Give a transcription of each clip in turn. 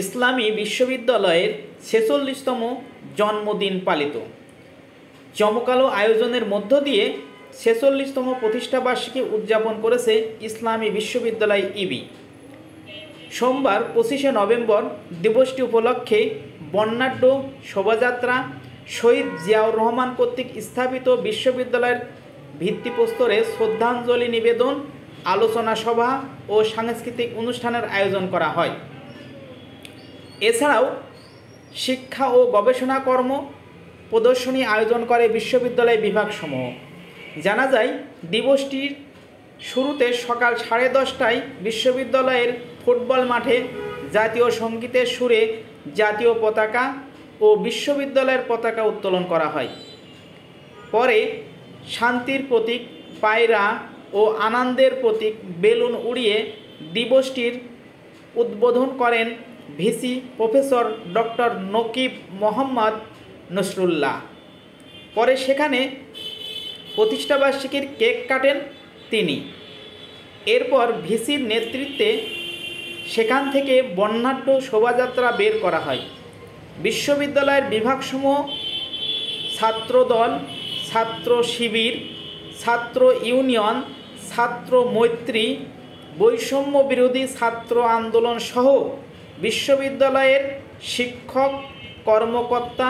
ইসলামী বিশ্ববিদ্যালয়ের ৪৬তম জন্মদিন পালিত। জমকালো আয়োজনের মধ্য দিয়ে ৪৬তম প্রতিষ্ঠাবার্ষিকী উদযাপন করেছে ইসলামী বিশ্ববিদ্যালয় ইবি। সোমবার ২৫শে নভেম্বর দিবসটি উপলক্ষে বর্ণাঢ্য শোভাযাত্রা, শহীদ জিয়াউর রহমান কর্তৃক স্থাপিত বিশ্ববিদ্যালয়ের ভিত্তিপ্রস্তরে শ্রদ্ধাঞ্জলি নিবেদন, আলোচনা সভা ও সাংস্কৃতিক অনুষ্ঠানের আয়োজন করা হয়। এছাড়াও শিক্ষা ও গবেষণা কর্ম প্রদর্শনী আয়োজন করে বিশ্ববিদ্যালয় বিভাগসমূহ। জানা যায়, দিবসটির শুরুতে সকাল 10:30টায় বিশ্ববিদ্যালয়ের ফুটবল মাঠে জাতীয় সঙ্গীতের সুরে জাতীয় পতাকা ও বিশ্ববিদ্যালয়ের পতাকা উত্তোলন করা হয়। পরে শান্তির প্রতীক পায়রা ও আনন্দের প্রতীক বেলুন উড়িয়ে দিবসটির উদ্বোধন করেন VC professor doctor Nakib Mohammad Nasrullah. পরে সেখানে প্রতিষ্ঠাবার্ষিকীর কেক কাটেন তিনি। এরপর ভিসির নেতৃত্বে সেখান থেকে বর্ণাঢ্য শোভাযাত্রা বের করা হয়। বিশ্ববিদ্যালয়ের বিভাগসমূহ, ছাত্রদল, ছাত্র শিবির, ছাত্র ইউনিয়ন, ছাত্র মৈত্রী, বৈষম্য বিরোধী ছাত্র আন্দোলন সহ বিশ্ববিদ্যালয়ের শিক্ষক, কর্মকর্তা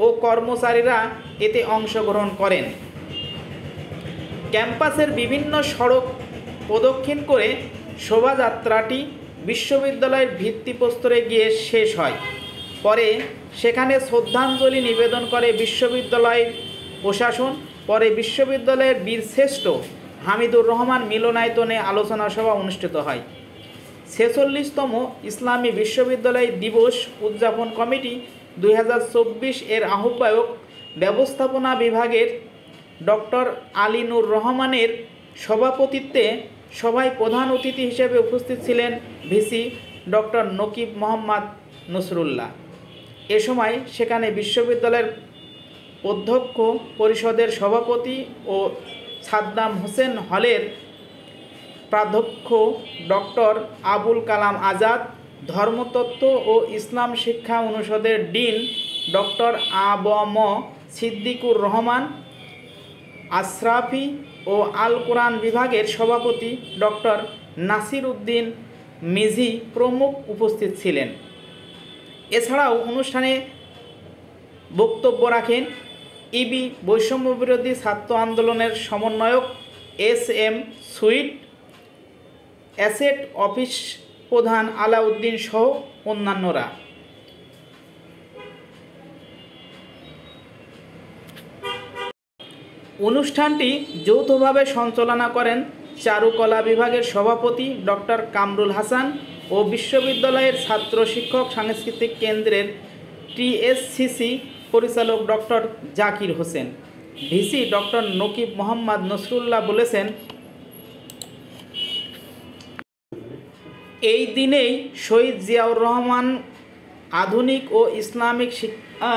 ও কর্মচারীরা এতে অংশগ্রহণ করেন। ক্যাম্পাসের বিভিন্ন সড়ক প্রদক্ষিণ করে শোভাযাত্রাটি বিশ্ববিদ্যালয়ের ভিত্তিপ্রস্তরে গিয়ে শেষ হয়। পরে সেখানে শ্রদ্ধাঞ্জলি নিবেদন করে বিশ্ববিদ্যালয়ের প্রশাসন। পরে বিশ্ববিদ্যালয়ের বীরশ্রেষ্ঠ হামিদুর রহমান মিলনায়তনে আলোচনা সভা অনুষ্ঠিত হয়। ৪৬তম ইসলামী বিশ্ববিদ্যালয় দিবস উদযাপন কমিটি ২০২৪ এর আহ্বায়ক ব্যবস্থাপনা বিভাগের ডক্টর আলিনুর রহমানের সভাপতিত্বে সভায় প্রধান অতিথি হিসেবে উপস্থিত ছিলেন ভিসি ডক্টর নকিব মোহাম্মদ নসরুল্লাহ। এ সময় সেখানে বিশ্ববিদ্যালয়ের অধ্যক্ষ পরিষদের সভাপতি ও সাদ্দাম হোসেন হলের প্রাধ্যক্ষ ডক্টর আবুল কালাম আজাদ, ধর্মতত্ত্ব ও ইসলাম শিক্ষা অনুষদের ডিন ডক্টর আ.ব.ম সিদ্দিকুর রহমান আশরাফি ও আল কোরআন বিভাগের সভাপতি ডক্টর নাসির উদ্দিন মিজি প্রমুখ উপস্থিত ছিলেন। এছাড়াও অনুষ্ঠানে বক্তব্য রাখেন ইবি বৈষম্য বিরোধী ছাত্র আন্দোলনের সমন্বয়ক এস.এম. সুইট, অ্যাসেট অফিস প্রধান আলাউদ্দিন সহ অন্যান্যরা। অনুষ্ঠানটি যৌথভাবে সঞ্চালনা করেন চারুকলা বিভাগের সভাপতি ডক্টর কামরুল হাসান ও বিশ্ববিদ্যালয়ের ছাত্র শিক্ষক সাংস্কৃতিক কেন্দ্রের টিএসসিসি পরিচালক doctor Zakir Hossain. VC doctor Nakib Mohammad Nasrullah বলেছেন, এই দিনেই শহীদ জিয়াউর রহমান আধুনিক ও ইসলামিক শিক্ষা